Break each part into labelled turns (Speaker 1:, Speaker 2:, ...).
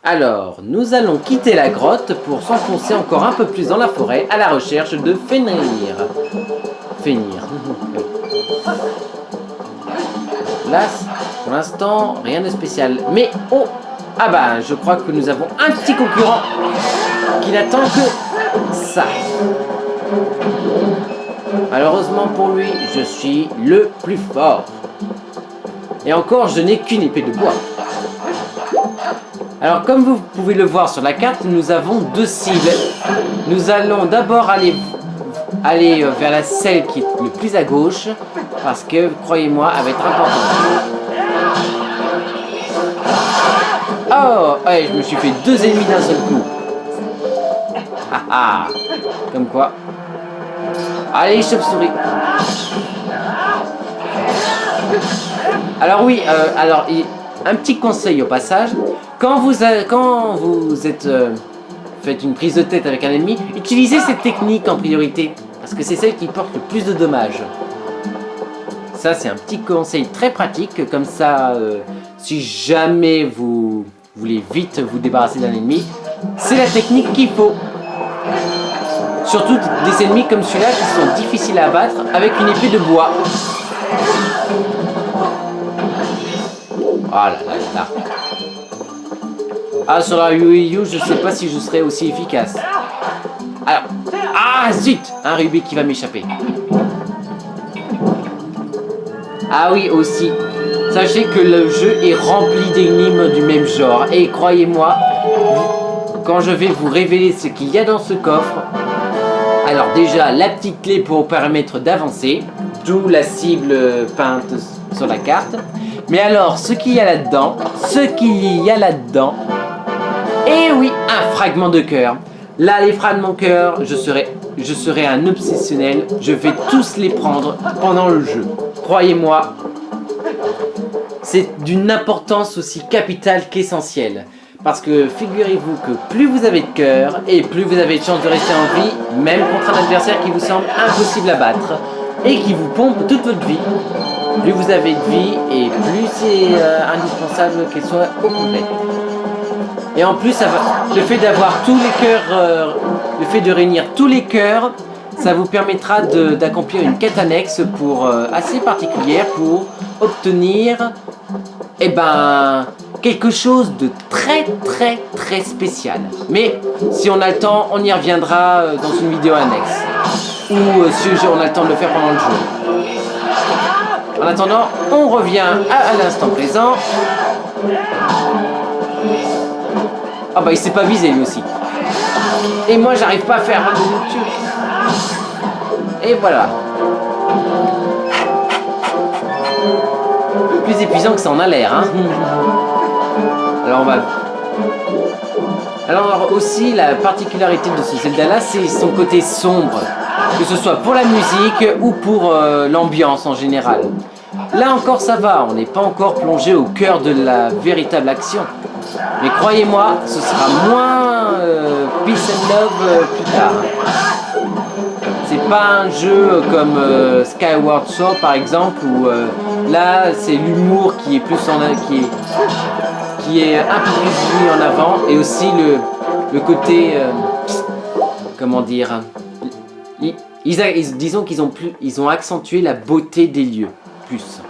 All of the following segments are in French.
Speaker 1: Alors, nous allons quitter la grotte pour s'enfoncer encore un peu plus dans la forêt à la recherche de Fenrir. Fenrir. Là, pour l'instant, rien de spécial. Mais, oh! Ah bah, je crois que nous avons un petit concurrent qui n'attend que ça. Malheureusement pour lui, je suis le plus fort. Et encore, je n'ai qu'une épée de bois. Alors, comme vous pouvez le voir sur la carte, nous avons deux cibles. Nous allons d'abord aller vers celle qui est le plus à gauche, parce que, croyez-moi, elle va être importante. Oh, ouais, je me suis fait deux ennemis d'un seul coup. Ah ah, comme quoi. Allez, chauve-souris. Alors oui, un petit conseil au passage. Quand vous faites une prise de tête avec un ennemi, utilisez cette technique en priorité, parce que c'est celle qui porte le plus de dommages. Ça, c'est un petit conseil très pratique, comme ça, si jamais vous voulez vite vous débarrasser d'un ennemi, c'est la technique qu'il faut. Surtout des ennemis comme celui-là qui sont difficiles à abattre avec une épée de bois. Ah là là là. Ah, sur la Wii U, je sais pas si je serai aussi efficace. Alors, ah zut, un rubis qui va m'échapper. Ah oui, aussi. Sachez que le jeu est rempli d'énigmes du même genre. Et croyez-moi, quand je vais vous révéler ce qu'il y a dans ce coffre, alors déjà, la petite clé pour permettre d'avancer, d'où la cible peinte sur la carte. Mais alors, ce qu'il y a là-dedans, et oui, un fragment de cœur. Là, les fragments de cœur, je serai un obsessionnel. Je vais tous les prendre pendant le jeu. Croyez-moi, c'est d'une importance aussi capitale qu'essentielle. Parce que figurez-vous que plus vous avez de cœur et plus vous avez de chances de rester en vie, même contre un adversaire qui vous semble impossible à battre et qui vous pompe toute votre vie. Plus vous avez de vie et plus c'est indispensable qu'elle soit au complet. Et en plus, le fait d'avoir tous les cœurs, le fait de réunir tous les cœurs, ça vous permettra d'accomplir une quête annexe assez particulière pour obtenir quelque chose de très très très spécial. Mais si on a le temps, on y reviendra dans une vidéo annexe. Ou si on a le temps de le faire pendant le jeu. En attendant, on revient à l'instant présent. Ah bah il s'est pas visé lui aussi. Et moi j'arrive pas à faire un truc. Et voilà. Plus épuisant que ça en a l'air, hein. Alors aussi la particularité de ce Zelda là, c'est son côté sombre, que ce soit pour la musique ou pour l'ambiance en général. Là encore ça va, on n'est pas encore plongé au cœur de la véritable action. Mais croyez-moi, ce sera moins peace and love plus tard. C'est pas un jeu comme Skyward Sword par exemple où là c'est l'humour qui est plus qui est un peu plus mis en avant et aussi le côté comment dire, disons qu'ils ont accentué la beauté des lieux plus.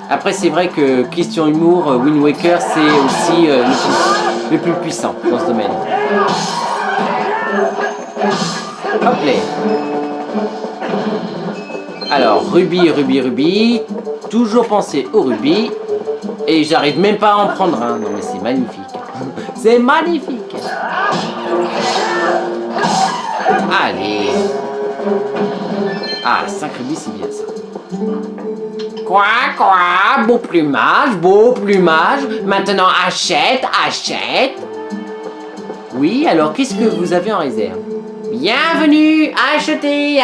Speaker 1: Après c'est vrai que question humour, Wind Waker c'est aussi le plus puissant dans ce domaine. Hop là. Alors rubis, toujours penser au rubis. Et j'arrive même pas à en prendre un. Non mais c'est magnifique. C'est magnifique. Allez. Ah, 5 rubis c'est bien ça. Quoi, beau plumage. Maintenant achète. Oui, alors qu'est-ce que vous avez en réserve? Bienvenue, achetez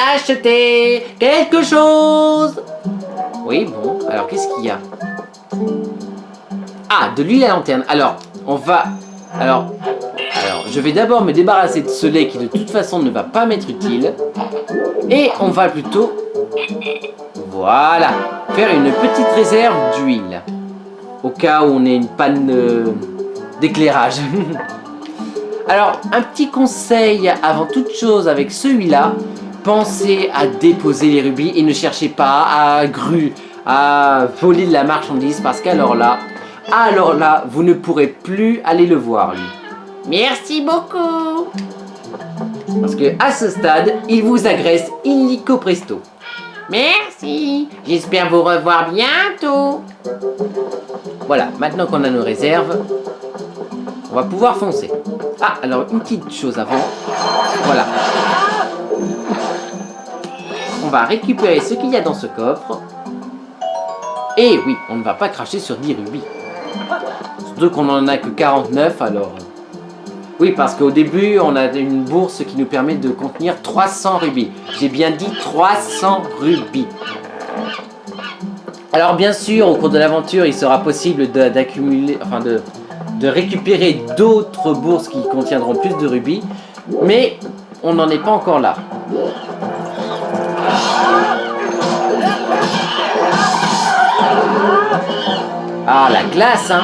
Speaker 1: quelque chose. Oui, bon, alors qu'est-ce qu'il y a? Ah, de l'huile à lanterne. Alors, je vais d'abord me débarrasser de ce lait qui de toute façon ne va pas m'être utile. Et on va plutôt, voilà, faire une petite réserve d'huile. au cas où on ait une panne d'éclairage. Alors, un petit conseil avant toute chose avec celui-là, pensez à déposer les rubis et ne cherchez pas à voler de la marchandise parce qu'alors là, vous ne pourrez plus aller le voir, lui. Merci beaucoup. Parce que à ce stade, il vous agresse illico presto. Merci. J'espère vous revoir bientôt. Voilà, maintenant qu'on a nos réserves, on va pouvoir foncer. Ah, alors une petite chose avant. Voilà. On va récupérer ce qu'il y a dans ce coffre. Et oui, on ne va pas cracher sur 10 rubis. Surtout qu'on n'en a que 49, alors... Oui, parce qu'au début, on a une bourse qui nous permet de contenir 300 rubis. J'ai bien dit 300 rubis. Alors bien sûr, au cours de l'aventure, il sera possible d'accumuler, enfin de récupérer d'autres bourses qui contiendront plus de rubis. Mais on n'en est pas encore là. Ah, la classe, hein.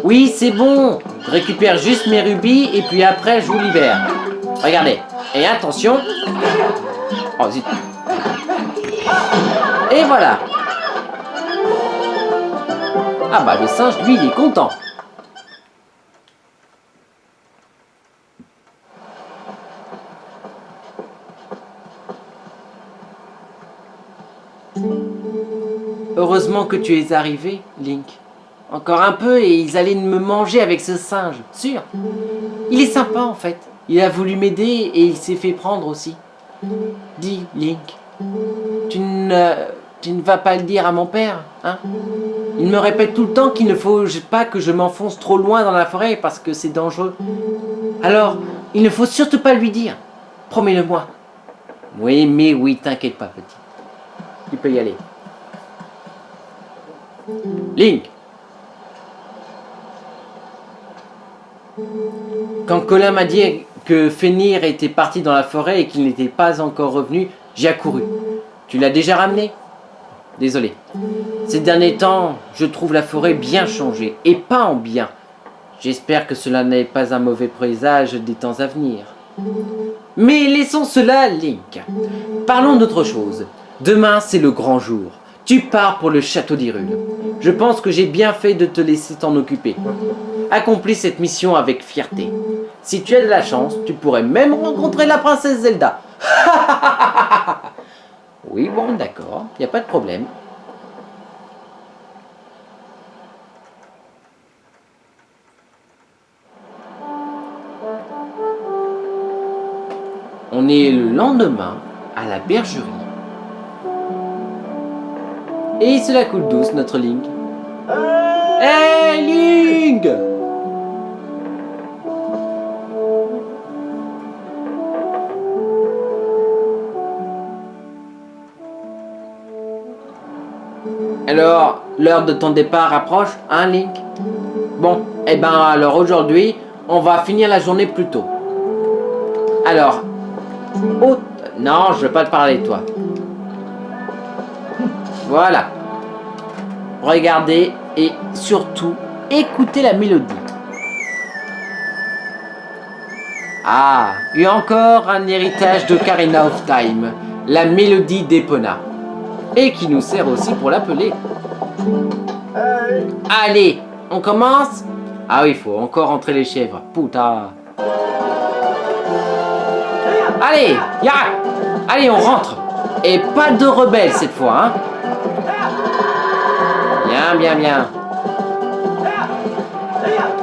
Speaker 1: Oui, c'est bon. Je récupère juste mes rubis et puis après, je vous libère. Regardez. Et attention. Oh, zut. Et voilà. Ah bah, le singe, lui, il est content. Heureusement que tu es arrivé, Link. Encore un peu et ils allaient me manger avec ce singe, sûr. Il est sympa en fait. Il a voulu m'aider et il s'est fait prendre aussi. Dis, Link, tu ne vas pas le dire à mon père, hein? Il me répète tout le temps qu'il ne faut pas que je m'enfonce trop loin dans la forêt parce que c'est dangereux. Alors, il ne faut surtout pas lui dire. Promets-le-moi. Oui, mais oui, t'inquiète pas, petit. Tu peux y aller. Link. Quand Colin m'a dit que Fenrir était parti dans la forêt et qu'il n'était pas encore revenu, j'ai accouru. Tu l'as déjà ramené? Désolé. Ces derniers temps, je trouve la forêt bien changée, et pas en bien. J'espère que cela n'est pas un mauvais présage des temps à venir. Mais laissons cela, Link. Parlons d'autre chose. Demain, c'est le grand jour. Tu pars pour le château d'Hyrule. Je pense que j'ai bien fait de te laisser t'en occuper. Accomplis cette mission avec fierté. Si tu as de la chance, tu pourrais même rencontrer la princesse Zelda. Oui, bon, d'accord, il n'y a pas de problème. On est le lendemain à la bergerie. Et cela coule douce, notre Link. Hey, Link! Alors, l'heure de ton départ approche, hein, Link? Bon, eh ben alors aujourd'hui, on va finir la journée plus tôt. Alors, non, je veux pas te parler de toi. Voilà. Regardez et surtout, écoutez la mélodie. Ah, et encore un héritage de Ocarina of Time, la mélodie d'Epona. Et qui nous sert aussi pour l'appeler. Allez, on commence? Ah oui, il faut encore entrer les chèvres. Putain. Allez, ya! Allez, on rentre. Et pas de rebelles cette fois, hein? Bien, bien, bien.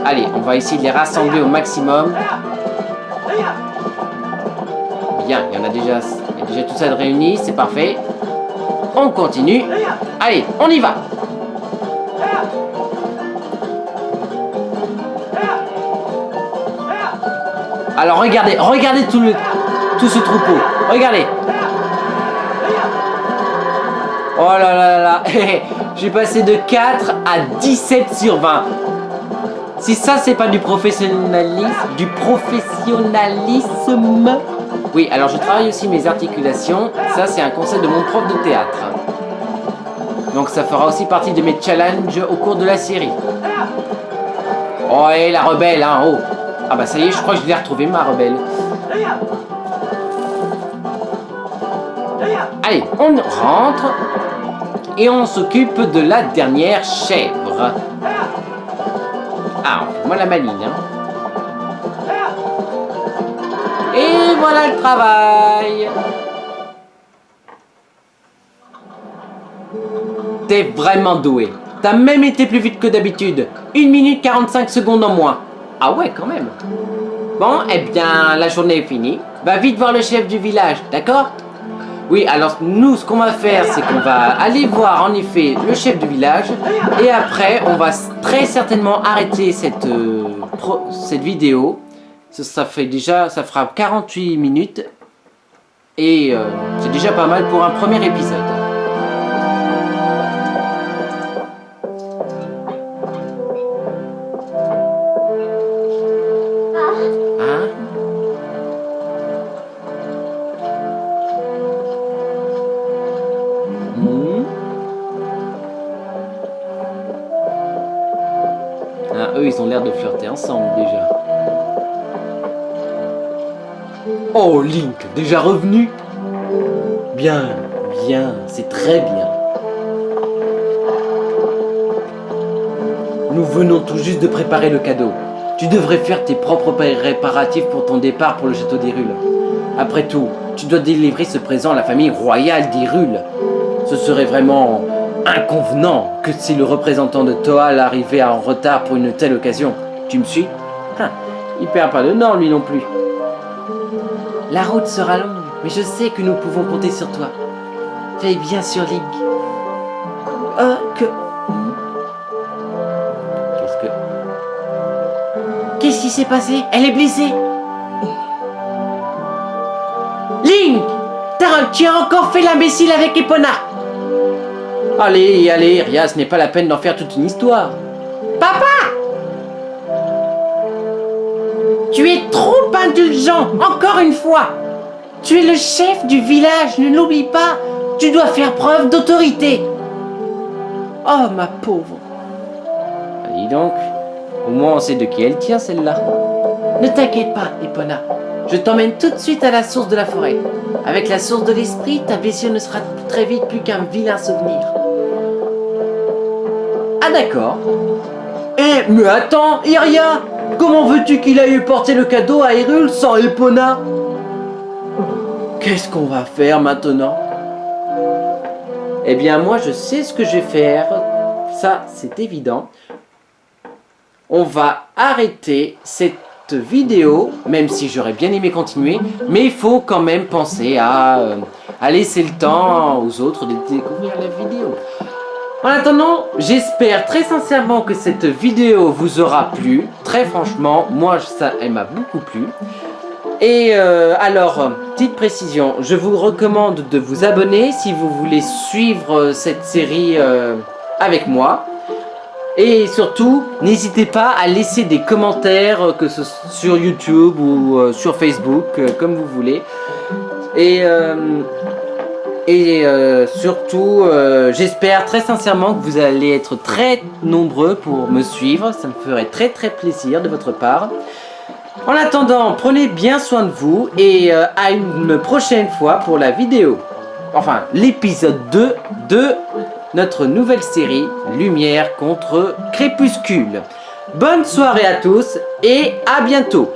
Speaker 1: Allez, on va essayer de les rassembler au maximum. Bien, il y a déjà tout ça de réuni, c'est parfait. On continue. Allez, on y va. Alors regardez tout ce troupeau. Regardez. Oh là là là là. J'ai passé de 4 à 17 sur 20. Si ça c'est pas du professionnalisme, Oui, alors je travaille aussi mes articulations. Ça c'est un conseil de mon prof de théâtre. Donc ça fera aussi partie de mes challenges au cours de la série. Oh, et la rebelle, hein, oh. Ah bah ça y est, je crois que je l'ai retrouvé, ma rebelle. Allez, on rentre et on s'occupe de la dernière chèvre. Ah, moi la maligne, hein. Et voilà le travail. T'es vraiment doué. T'as même été plus vite que d'habitude. 1 minute 45 secondes en moins. Ah ouais, quand même. Bon, eh bien, la journée est finie. Va vite voir le chef du village, d'accord? Oui, alors nous, ce qu'on va faire, c'est qu'on va aller voir en effet le chef du village. Et après, on va très certainement arrêter cette vidéo. Ça fera 48 minutes. Et c'est déjà pas mal pour un premier épisode. Eux, ils ont l'air de flirter ensemble déjà. Oh, Link, déjà revenu? Bien, bien, c'est très bien. Nous venons tout juste de préparer le cadeau. Tu devrais faire tes propres préparatifs pour ton départ pour le château d'Hyrule. Après tout, tu dois délivrer ce présent à la famille royale d'Hyrule. Ce serait vraiment inconvenant que si le représentant de Toal arrivait en retard pour une telle occasion. Tu me suis? Il perd pas le nord, lui non plus. La route sera longue, mais je sais que nous pouvons compter sur toi. Veille bien sur Link. Qu'est-ce qui s'est passé? Elle est blessée. Link! Tu as encore fait l'imbécile avec Epona. Allez, allez, Ria, ce n'est pas la peine d'en faire toute une histoire. Papa! Tu es trop indulgent, encore une fois. Tu es le chef du village, ne l'oublie pas. Tu dois faire preuve d'autorité. Oh, ma pauvre. Dis donc, au moins on sait de qui elle tient, celle-là. Ne t'inquiète pas, Epona. Je t'emmène tout de suite à la source de la forêt. Avec la source de l'esprit, ta blessure ne sera très vite plus qu'un vilain souvenir. Ah d'accord. Mais attends, Iria, comment veux-tu qu'il aille porter le cadeau à Hyrule sans Epona? Qu'est-ce qu'on va faire maintenant? Eh bien moi je sais ce que je vais faire. Ça c'est évident. On va arrêter cette vidéo, même si j'aurais bien aimé continuer, mais il faut quand même penser à laisser le temps aux autres de découvrir la vidéo. En attendant, j'espère très sincèrement que cette vidéo vous aura plu. Très franchement, moi, elle m'a beaucoup plu. Et alors, petite précision, je vous recommande de vous abonner si vous voulez suivre cette série avec moi. Et surtout, n'hésitez pas à laisser des commentaires, que ce soit sur YouTube ou sur Facebook, comme vous voulez. Et surtout, j'espère très sincèrement que vous allez être très nombreux pour me suivre. Ça me ferait très très plaisir de votre part. En attendant, prenez bien soin de vous et à une prochaine fois pour la vidéo. Enfin, l'épisode 2 de notre nouvelle série Lumière contre Crépuscule. Bonne soirée à tous et à bientôt.